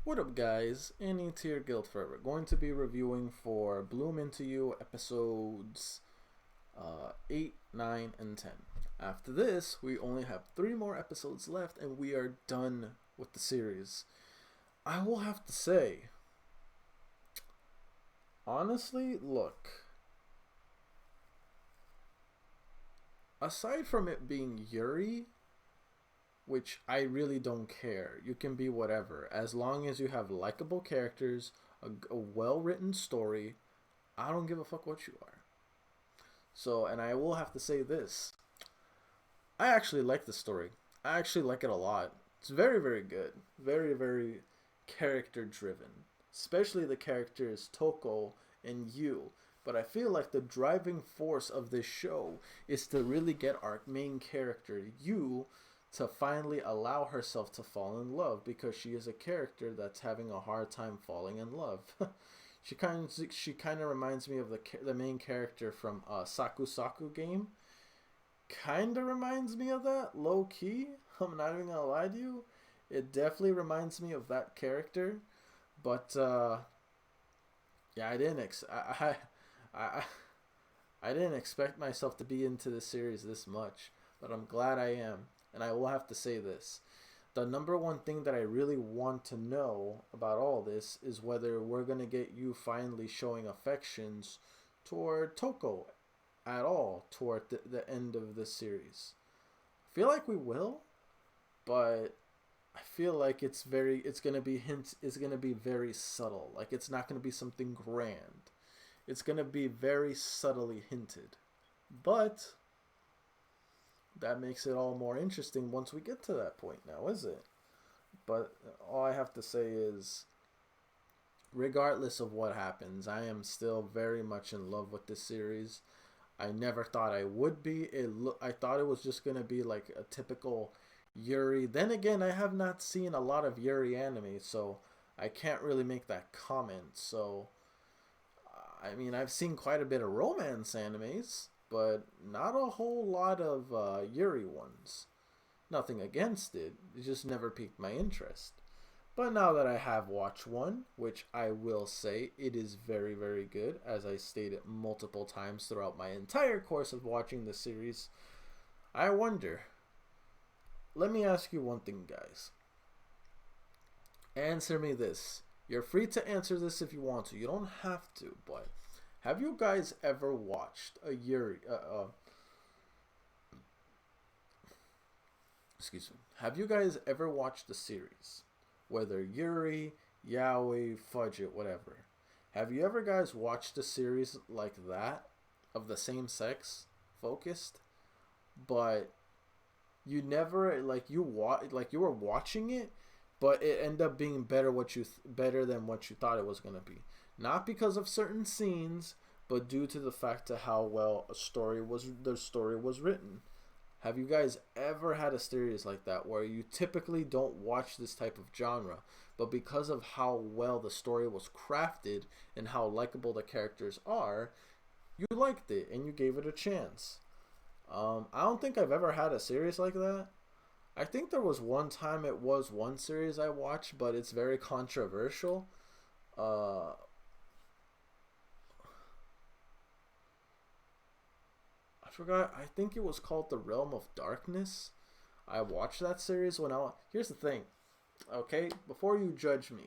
What up, guys? Any Tier Guild Forever. Going to be reviewing for Bloom Into You episodes 8, 9, and 10. After this, we only have 3 more episodes left and we are done with the series. I will have to say, honestly, look, aside from it being Yuri, which I really don't care. You can be whatever. As long as you have likable characters, a well-written story, I don't give a fuck what you are. So, and I will have to say this. I actually like the story. I actually like it a lot. It's very, very good. Very, very character-driven. Especially the characters Toko and Yu. But I feel like the driving force of this show is to really get our main character, Yu, to finally allow herself to fall in love, because she is a character that's having a hard time falling in love. she kind of reminds me of the main character from Saku Saku game. Kind of reminds me of that, low key. I'm not even gonna lie to you. It definitely reminds me of that character, but yeah, I I didn't expect myself to be into this series this much, but I'm glad I am. And I will have to say this. The number one thing that I really want to know about all this is whether we're going to get you finally showing affections toward Toko at all toward the end of this series. I feel like we will, but I feel like it's going to be it's going to be very subtle. Like, it's not going to be something grand. It's going to be very subtly hinted. But that makes it all more interesting once we get to that point now, is it? But all I have to say is, regardless of what happens, I am still very much in love with this series. I never thought I would be. I thought it was just going to be like a typical Yuri. Then again, I have not seen a lot of Yuri anime, so I can't really make that comment. So, I mean, I've seen quite a bit of romance animes, but not a whole lot of Yuri ones. Nothing against it, it just never piqued my interest. But now that I have watched one, which I will say it is very, very good, as I stated multiple times throughout my entire course of watching the series, I wonder. Let me ask you one thing, guys. Answer me this. You're free to answer this if you want to. You don't have to, but have you guys ever watched a Yuri? Excuse me. Have you guys ever watched a series, whether Yuri, Yaoi, Fudge It, whatever? Have you ever guys watched a series like that, of the same sex focused, but you never you were watching it, but it ended up being better than what you thought it was gonna be? Not because of certain scenes, but due to the fact of how well the story was written. Have you guys ever had a series like that where you typically don't watch this type of genre, but because of how well the story was crafted and how likable the characters are, you liked it and you gave it a chance? I don't think I've ever had a series like that. I think there was one time, it was one series I watched, but it's very controversial. Uh, I forgot. I think it was called The Realm of Darkness. I watched that series when Here's the thing, okay? Before you judge me,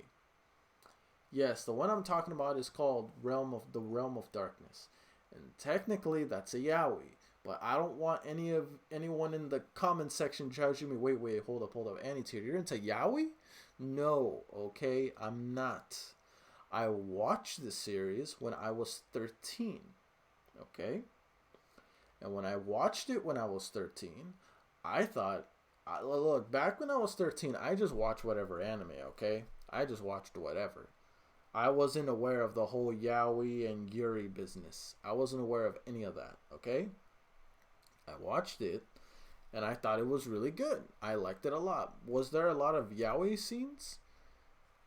yes, the one I'm talking about is called The Realm of Darkness, and technically that's a yaoi. But I don't want anyone in the comment section judging me. Wait, hold up, Annie-Tier, you're into yaoi? No, okay, I'm not. I watched the series when I was 13, okay? And when I watched it when I was 13, I thought, look, back when I was 13, I just watched whatever anime, okay? I just watched whatever. I wasn't aware of the whole yaoi and Yuri business. I wasn't aware of any of that, okay? I watched it, and I thought it was really good. I liked it a lot. Was there a lot of yaoi scenes?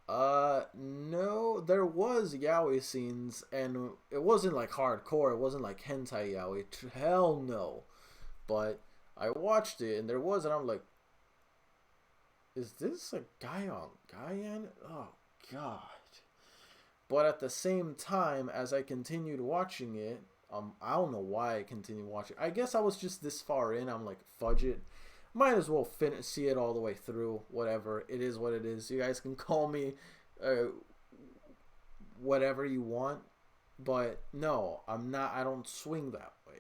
No, there was yaoi scenes, and it wasn't like hardcore. It wasn't like hentai yaoi. Hell no. But I watched it, and there was, and I'm like, is this a guy on guy? Oh god. But at the same time, as I continued watching it, I don't know why I continued watching. I guess I was just this far in. I'm like, fudge it. Might as well see it all the way through. Whatever. It is what it is. You guys can call me whatever you want. But no, I'm not. I don't swing that way.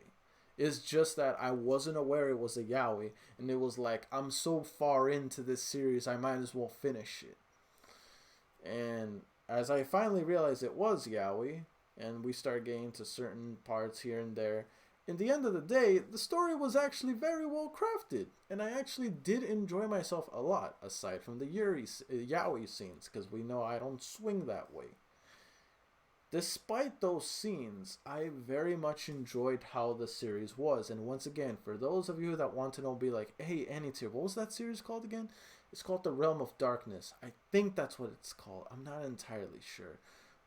It's just that I wasn't aware it was a yaoi. And it was like, I'm so far into this series, I might as well finish it. And as I finally realized it was yaoi, and we start getting to certain parts here and there, in the end of the day, the story was actually very well crafted, and I actually did enjoy myself a lot, aside from the yaoi scenes, because we know I don't swing that way. Despite those scenes, I very much enjoyed how the series was, and once again, for those of you that want to know, be like, hey, Anytier, what was that series called again? It's called The Realm of Darkness. I think that's what it's called. I'm not entirely sure.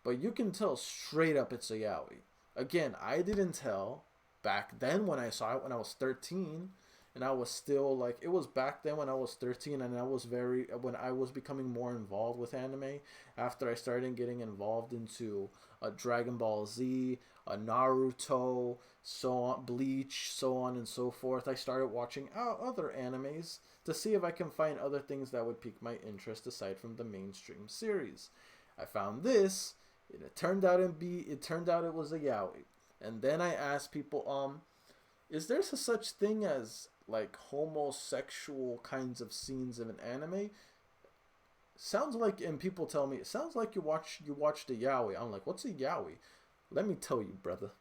But you can tell straight up it's a yaoi. Again, I didn't tell back then when I saw it when I was 13. And I was still like, it was back then when I was 13 and when I was becoming more involved with anime. After I started getting involved into Dragon Ball Z, Naruto, so on, Bleach, so on and so forth. I started watching other animes to see if I can find other things that would pique my interest aside from the mainstream series. I found this, and it turned out it was a yaoi. And then I asked people, is there such thing as like homosexual kinds of scenes in an anime? Sounds like, and people tell me, it sounds like you watched a yaoi. I'm like, what's a yaoi? Let me tell you, brother.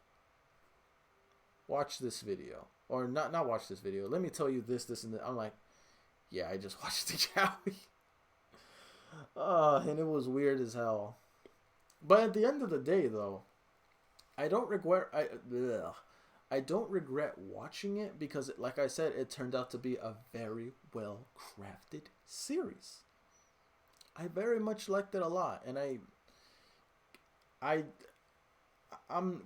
Watch this video. Or not watch this video. Let me tell you this, and that. I'm like, yeah, I just watched the yaoi. And it was weird as hell. But at the end of the day, though, I don't regret watching it because, like I said, it turned out to be a very well crafted series. I very much liked it a lot, and I'm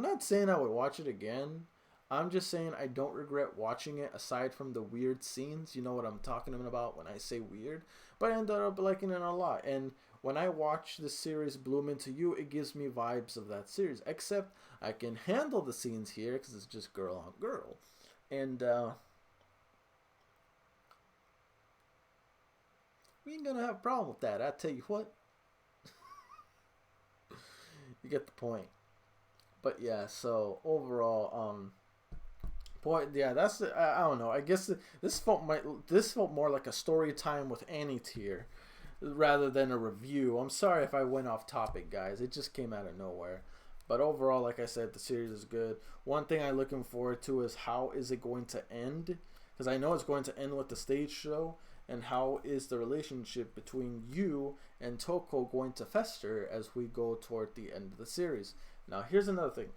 not saying I would watch it again. I'm just saying I don't regret watching it aside from the weird scenes. You know what I'm talking about when I say weird. But I ended up liking it a lot. And when I watch the series Bloom Into You, it gives me vibes of that series. Except I can handle the scenes here because it's just girl on girl. And we ain't gonna have a problem with that. I tell you what. You get the point. But yeah, so overall, that's I don't know. I guess this felt more like a story time with Anytier rather than a review. I'm sorry if I went off topic, guys. It just came out of nowhere. But overall, like I said, the series is good. One thing I'm looking forward to is how is it going to end? Because I know it's going to end with the stage show. And how is the relationship between you and Toko going to fester as we go toward the end of the series? Now, here's another thing.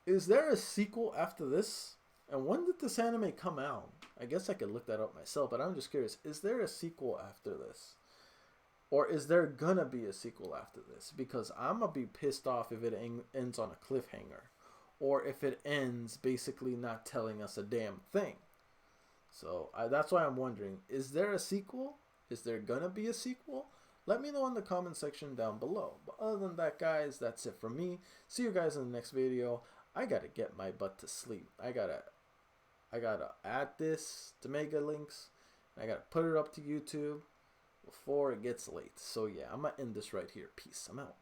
Is there a sequel after this? And when did this anime come out? I guess I could look that up myself, but I'm just curious. Is there a sequel after this? Or is there gonna be a sequel after this? Because I'm gonna be pissed off if it ends on a cliffhanger. Or if it ends basically not telling us a damn thing. So that's why I'm wondering, is there a sequel? Is there gonna be a sequel? Let me know in the comment section down below. But other than that, guys, that's it from me. See you guys in the next video. I gotta get my butt to sleep. I gotta add this to Mega Links. I gotta put it up to YouTube before it gets late. So yeah, I'm gonna end this right here. Peace. I'm out.